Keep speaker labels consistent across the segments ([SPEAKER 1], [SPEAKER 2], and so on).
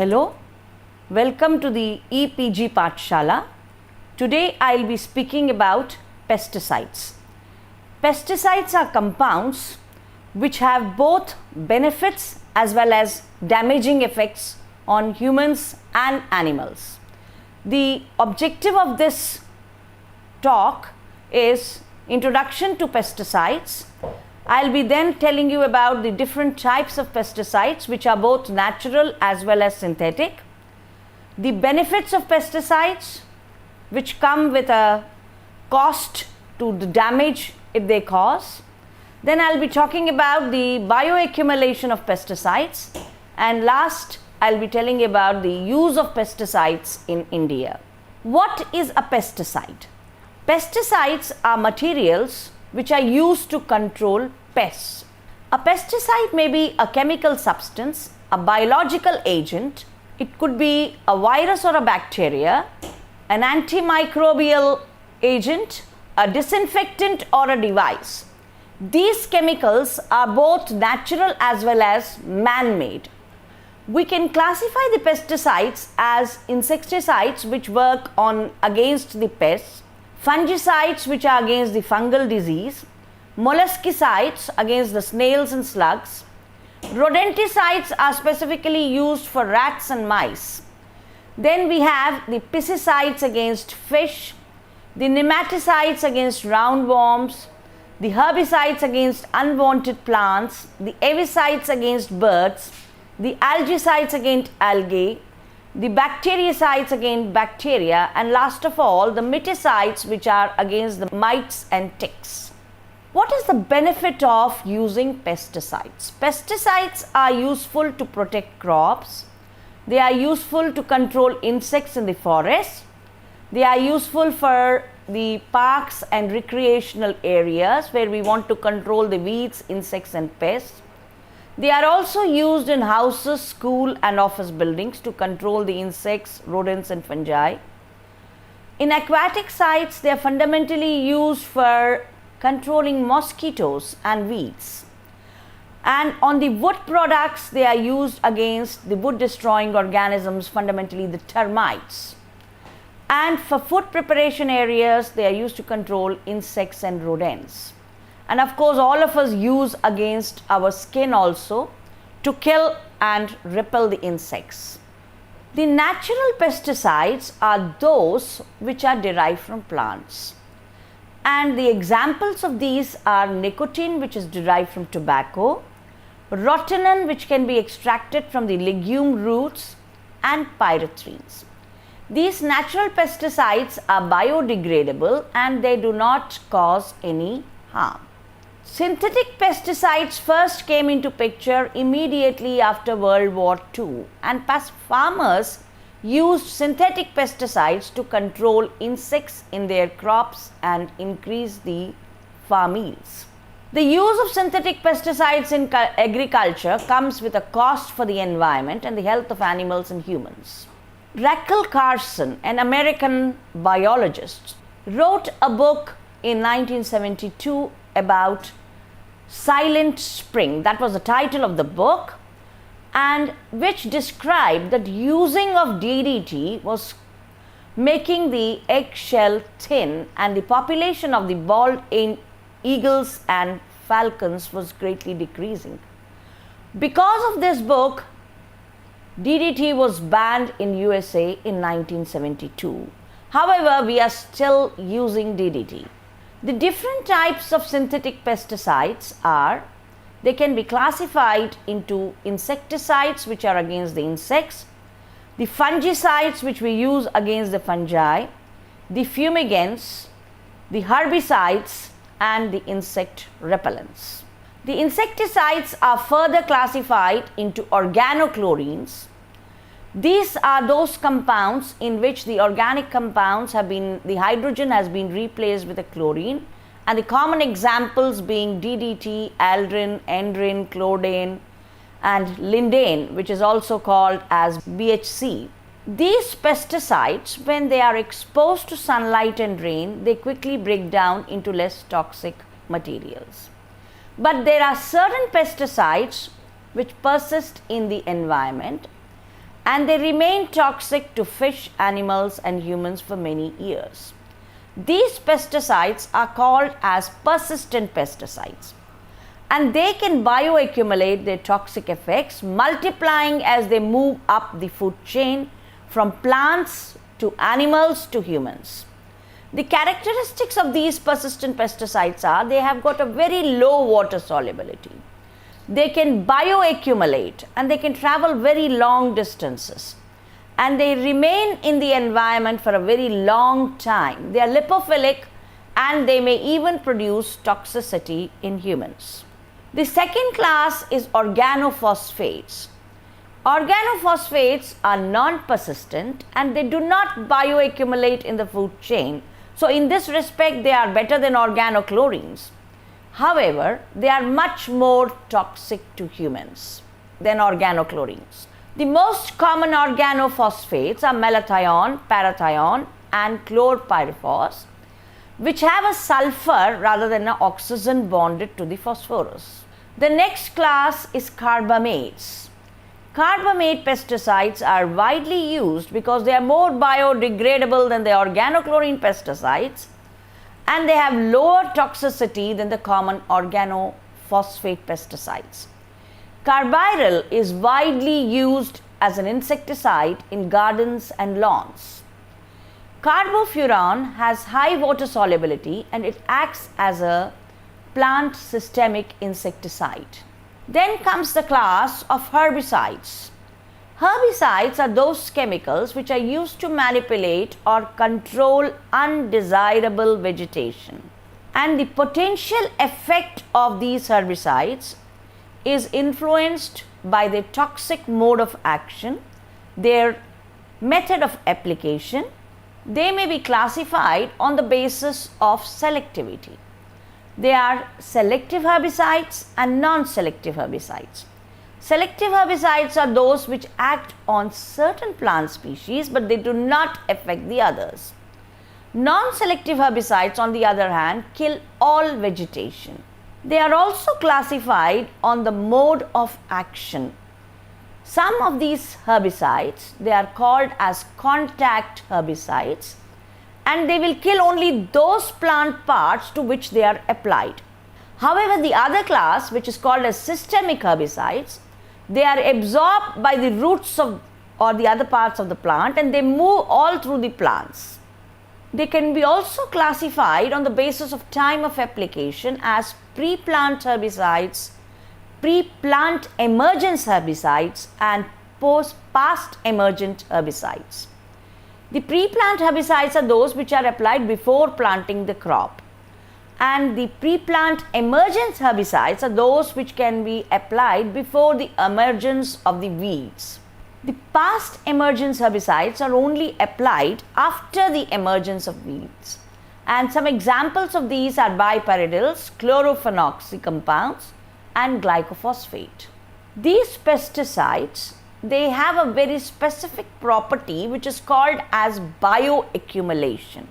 [SPEAKER 1] Hello, welcome to the EPG Pathshala. Today I will be speaking about pesticides. Pesticides are compounds which have both benefits as well as damaging effects on humans and animals. The objective of this talk is introduction to pesticides. I'll be then telling you about the different types of pesticides which are both natural as well as synthetic, the benefits of pesticides which come with a cost to the damage if they cause. Then I'll be talking about the bioaccumulation of pesticides, and last I'll be telling you about the use of pesticides in India. What is a pesticide? Pesticides are materials which are used to control pests. A pesticide may be a chemical substance, a biological agent, it could be a virus or a bacteria, an antimicrobial agent, a disinfectant or a device. These chemicals are both natural as well as man-made. We can classify the pesticides as insecticides which work against the pests, fungicides which are against the fungal disease, molluscicides against the snails and slugs, rodenticides are specifically used for rats and mice. Then we have the pesticides against fish, the nematicides against roundworms, the herbicides against unwanted plants, the avicides against birds, the algicides against algae, the bactericides against bacteria, and last of all the miticides which are against the mites and ticks. What is the benefit of using pesticides? Pesticides are useful to protect crops, they are useful to control insects in the forest, they are useful for the parks and recreational areas where we want to control the weeds, insects and pests. They are also used in houses, school and office buildings to control the insects, rodents and fungi. In aquatic sites, they are fundamentally used for controlling mosquitoes and weeds. And on the wood products, they are used against the wood destroying organisms, fundamentally the termites. And for food preparation areas, they are used to control insects and rodents. And of course, all of us use against our skin also to kill and repel the insects. The natural pesticides are those which are derived from plants. And the examples of these are nicotine, which is derived from tobacco, rotenone, which can be extracted from the legume roots, and pyrethrines. These natural pesticides are biodegradable and they do not cause any harm. Synthetic pesticides first came into picture immediately after World War II, and farmers used synthetic pesticides to control insects in their crops and increase the farm yields. The use of synthetic pesticides in agriculture comes with a cost for the environment and the health of animals and humans. Rachel Carson, an American biologist, wrote a book in 1972 about Silent Spring. That was the title of the book, and which described that using of DDT was making the eggshell thin and the population of the bald eagles and falcons was greatly decreasing. Because of this book, DDT was banned in USA in 1972. However, we are still using DDT. The different types of synthetic pesticides are, they can be classified into insecticides which are against the insects, the fungicides which we use against the fungi, the fumigants, the herbicides and the insect repellents. The insecticides are further classified into organochlorines. These are those compounds in which the organic compounds the hydrogen has been replaced with a chlorine, and the common examples being DDT, aldrin, endrin, chlordane and lindane, which is also called as BHC. These pesticides, when they are exposed to sunlight and rain, they quickly break down into less toxic materials. But there are certain pesticides which persist in the environment, and they remain toxic to fish, animals, and humans for many years. These pesticides are called as persistent pesticides, and they can bioaccumulate their toxic effects, multiplying as they move up the food chain from plants to animals to humans. The characteristics of these persistent pesticides are they have got a very low water solubility. They can bioaccumulate and they can travel very long distances, and they remain in the environment for a very long time. They are lipophilic and they may even produce toxicity in humans. The second class is organophosphates. Organophosphates are non-persistent and they do not bioaccumulate in the food chain. So in this respect, they are better than organochlorines. However, they are much more toxic to humans than organochlorines. The most common organophosphates are malathion, parathion, and chlorpyrifos, which have a sulfur rather than an oxygen bonded to the phosphorus. The next class is carbamates. Carbamate pesticides are widely used because they are more biodegradable than the organochlorine pesticides, and they have lower toxicity than the common organophosphate pesticides. Carbaryl is widely used as an insecticide in gardens and lawns. Carbofuran has high water solubility and it acts as a plant systemic insecticide. Then comes the class of herbicides. Herbicides are those chemicals which are used to manipulate or control undesirable vegetation. And the potential effect of these herbicides is influenced by their toxic mode of action, their method of application. They may be classified on the basis of selectivity. They are selective herbicides and non-selective herbicides. Selective herbicides are those which act on certain plant species but they do not affect the others. Non-selective herbicides, on the other hand, kill all vegetation. They are also classified on the mode of action. Some of these herbicides, they are called as contact herbicides, and they will kill only those plant parts to which they are applied. However, the other class, which is called as systemic herbicides, they are absorbed by the roots of or the other parts of the plant and they move all through the plants. They can be also classified on the basis of time of application as pre-plant herbicides, pre-plant emergence herbicides, and past emergent herbicides. The pre-plant herbicides are those which are applied before planting the crop, and the pre-plant emergence herbicides are those which can be applied before the emergence of the weeds. The past emergence herbicides are only applied after the emergence of weeds, and some examples of these are bipyridyls, chlorophenoxy compounds, and glycophosphate. These pesticides, they have a very specific property which is called as bioaccumulation.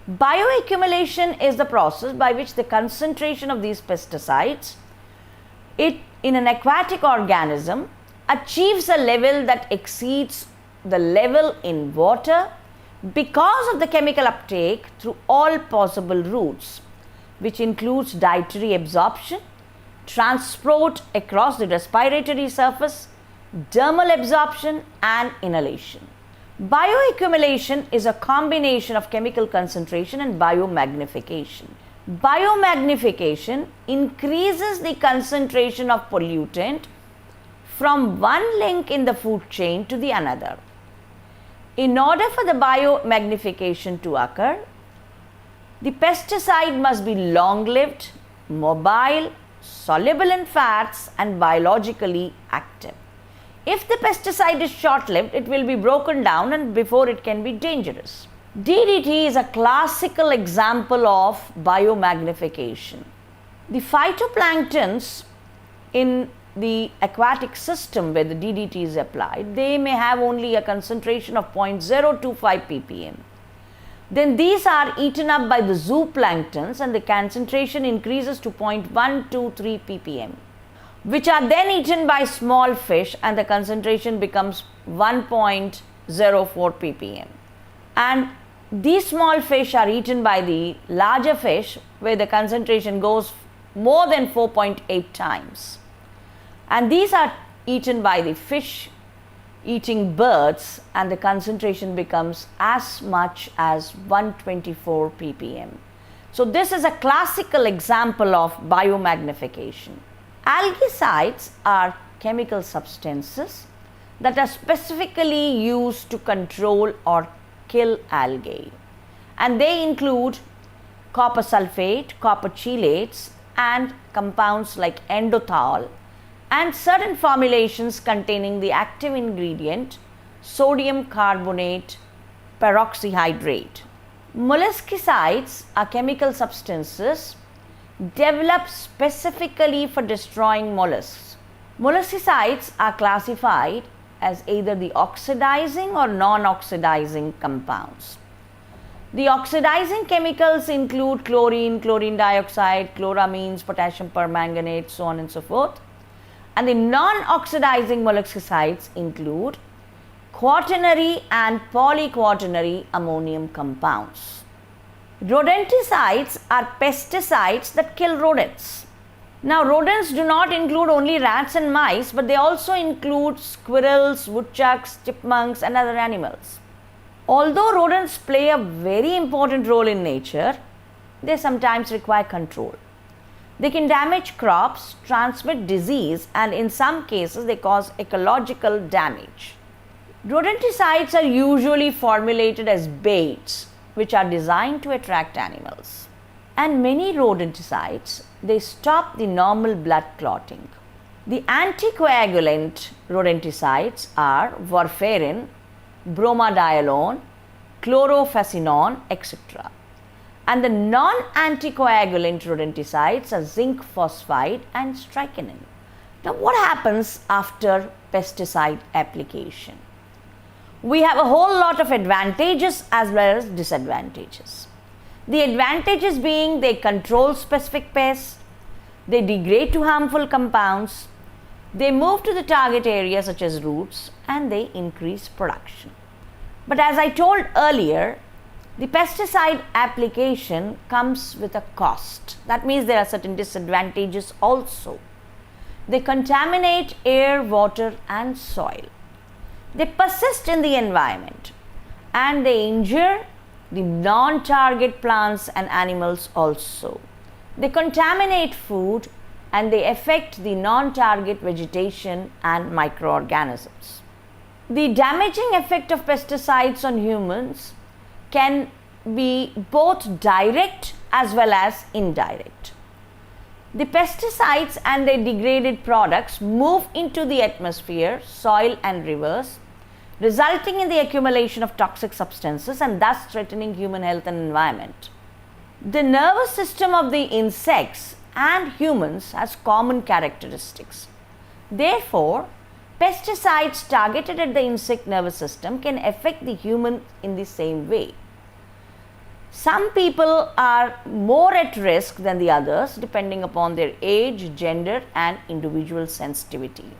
[SPEAKER 1] Bioaccumulation is the process by which the concentration of these pesticides in an aquatic organism achieves a level that exceeds the level in water because of the chemical uptake through all possible routes, which includes dietary absorption, transport across the respiratory surface, dermal absorption, and inhalation. Bioaccumulation is a combination of chemical concentration and biomagnification. Biomagnification increases the concentration of pollutant from one link in the food chain to the another. In order for the biomagnification to occur, the pesticide must be long-lived, mobile, soluble in fats, and biologically active. If the pesticide is short-lived, it will be broken down and before it can be dangerous. DDT is a classical example of biomagnification. The phytoplanktons in the aquatic system where the DDT is applied, they may have only a concentration of 0.025 ppm. Then these are eaten up by the zooplanktons and the concentration increases to 0.123 ppm. which are then eaten by small fish, and the concentration becomes 1.04 ppm. And these small fish are eaten by the larger fish, where the concentration goes more than 4.8 times. And these are eaten by the fish eating birds, and the concentration becomes as much as 124 ppm. So this is a classical example of biomagnification. Algicides are chemical substances that are specifically used to control or kill algae, and they include copper sulfate, copper chelates, and compounds like endothal, and certain formulations containing the active ingredient sodium carbonate peroxyhydrate. Molluscicides are chemical substances developed specifically for destroying mollusks. Molluscicides are classified as either the oxidizing or non-oxidizing compounds. The oxidizing chemicals include chlorine, chlorine dioxide, chloramines, potassium permanganate, so on and so forth. And the non-oxidizing molluscicides include quaternary and polyquaternary ammonium compounds. Rodenticides are pesticides that kill rodents. Now, rodents do not include only rats and mice, but they also include squirrels, woodchucks, chipmunks, and other animals. Although rodents play a very important role in nature, they sometimes require control. They can damage crops, transmit disease, and in some cases they cause ecological damage. Rodenticides are usually formulated as baits, which are designed to attract animals. And many rodenticides, they stop the normal blood clotting. The anticoagulant rodenticides are warfarin, bromadiolone, chlorofasinon, etc. And the non-anticoagulant rodenticides are zinc phosphide and strychnine. Now, what happens after pesticide application? We have a whole lot of advantages as well as disadvantages. The advantages being they control specific pests, they degrade to harmful compounds, they move to the target area such as roots, and they increase production. But as I told earlier, the pesticide application comes with a cost. That means there are certain disadvantages also. They contaminate air, water, and soil. They persist in the environment, and they injure the non-target plants and animals also. They contaminate food, and they affect the non-target vegetation and microorganisms. The damaging effect of pesticides on humans can be both direct as well as indirect. The pesticides and their degraded products move into the atmosphere, soil, and rivers, resulting in the accumulation of toxic substances and thus threatening human health and environment. The nervous system of the insects and humans has common characteristics. Therefore, pesticides targeted at the insect nervous system can affect the human in the same way. Some people are more at risk than the others depending upon their age, gender, and individual sensitivity.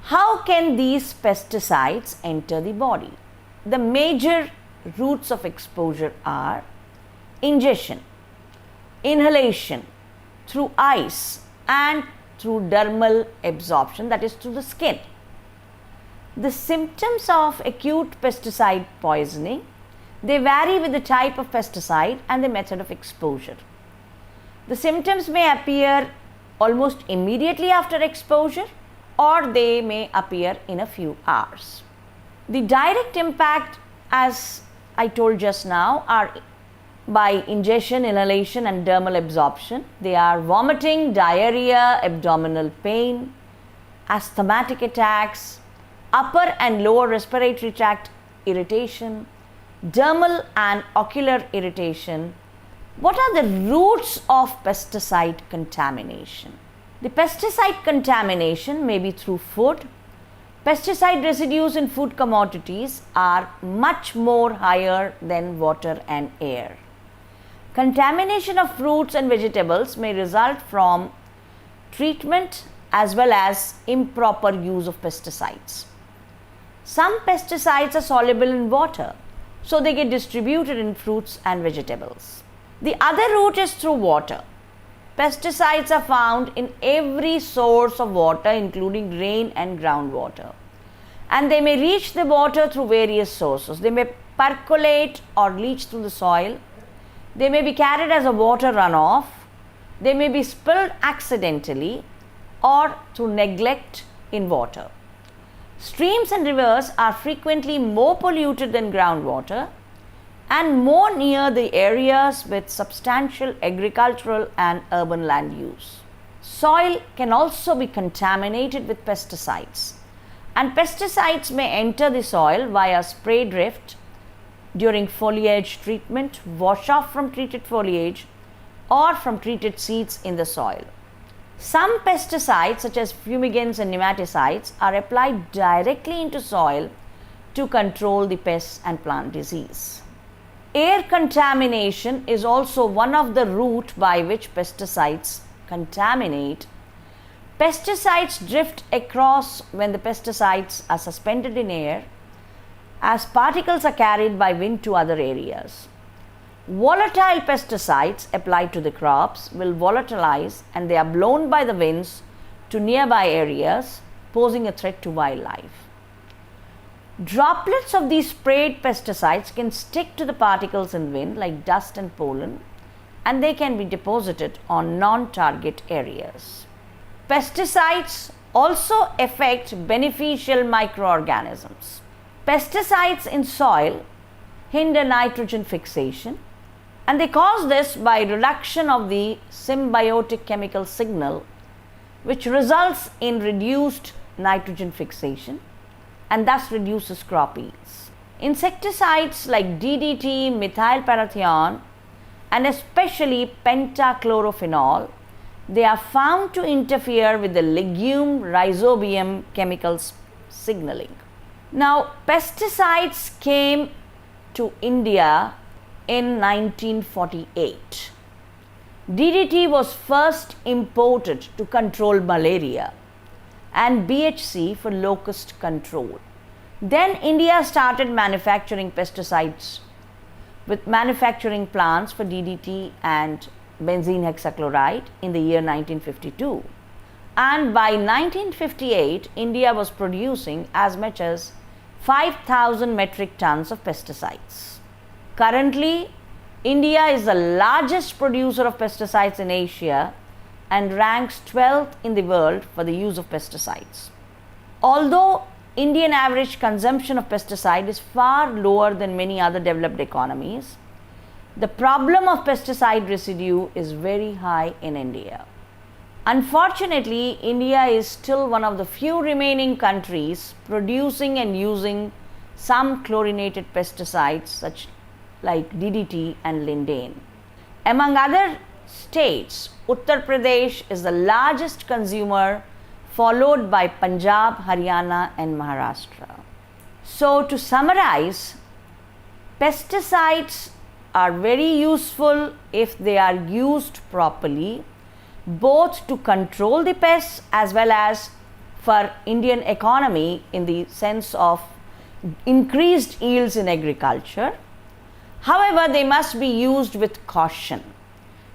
[SPEAKER 1] How can these pesticides enter the body? The major routes of exposure are ingestion, inhalation, through eyes, and through dermal absorption, that is through the skin. The symptoms of acute pesticide poisoning, they vary with the type of pesticide and the method of exposure. The symptoms may appear almost immediately after exposure, or they may appear in a few hours. The direct impact, as I told just now, are by ingestion, inhalation, and dermal absorption. They are vomiting, diarrhea, abdominal pain, asthmatic attacks, upper and lower respiratory tract irritation, dermal and ocular irritation. What are the roots of pesticide contamination? The pesticide contamination may be through food. Pesticide residues in food commodities are much more higher than water and air. Contamination of fruits and vegetables may result from treatment as well as improper use of pesticides. Some pesticides are soluble in water, so they get distributed in fruits and vegetables. The other route is through water. Pesticides are found in every source of water, including rain and groundwater. And they may reach the water through various sources. They may percolate or leach through the soil. They may be carried as a water runoff. They may be spilled accidentally or through neglect in water. Streams and rivers are frequently more polluted than groundwater and more near the areas with substantial agricultural and urban land use. Soil can also be contaminated with pesticides, and pesticides may enter the soil via spray drift during foliage treatment, wash off from treated foliage, or from treated seeds in the soil. Some pesticides, such as fumigants and nematicides, are applied directly into soil to control the pests and plant disease. Air contamination is also one of the routes by which pesticides contaminate. Pesticides drift across when the pesticides are suspended in air, as particles are carried by wind to other areas. Volatile pesticides applied to the crops will volatilize and they are blown by the winds to nearby areas, posing a threat to wildlife. Droplets of these sprayed pesticides can stick to the particles in wind like dust and pollen, and they can be deposited on non-target areas. Pesticides also affect beneficial microorganisms. Pesticides in soil hinder nitrogen fixation, and they cause this by reduction of the symbiotic chemical signal, which results in reduced nitrogen fixation and thus reduces crop yields. Insecticides like DDT, methylparathion, and especially pentachlorophenol, they are found to interfere with the legume rhizobium chemicals signaling. Now, pesticides came to India in 1948. DDT was first imported to control malaria and BHC for locust control. Then India started manufacturing pesticides with manufacturing plants for DDT and benzene hexachloride in the year 1952. And by 1958, India was producing as much as 5,000 metric tons of pesticides. Currently, India is the largest producer of pesticides in Asia and ranks 12th in the world for the use of pesticides. Although Indian average consumption of pesticide is far lower than many other developed economies, the problem of pesticide residue is very high in India. Unfortunately, India is still one of the few remaining countries producing and using some chlorinated pesticides such like DDT and lindane. Among other states, Uttar Pradesh is the largest consumer, followed by Punjab, Haryana and Maharashtra. So to summarize, pesticides are very useful if they are used properly, both to control the pests as well as for Indian economy in the sense of increased yields in agriculture. However, they must be used with caution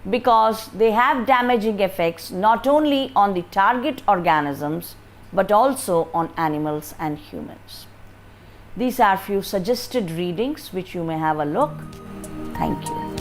[SPEAKER 1] because they have damaging effects not only on the target organisms but also on animals and humans. These are few suggested readings which you may have a look. Thank you.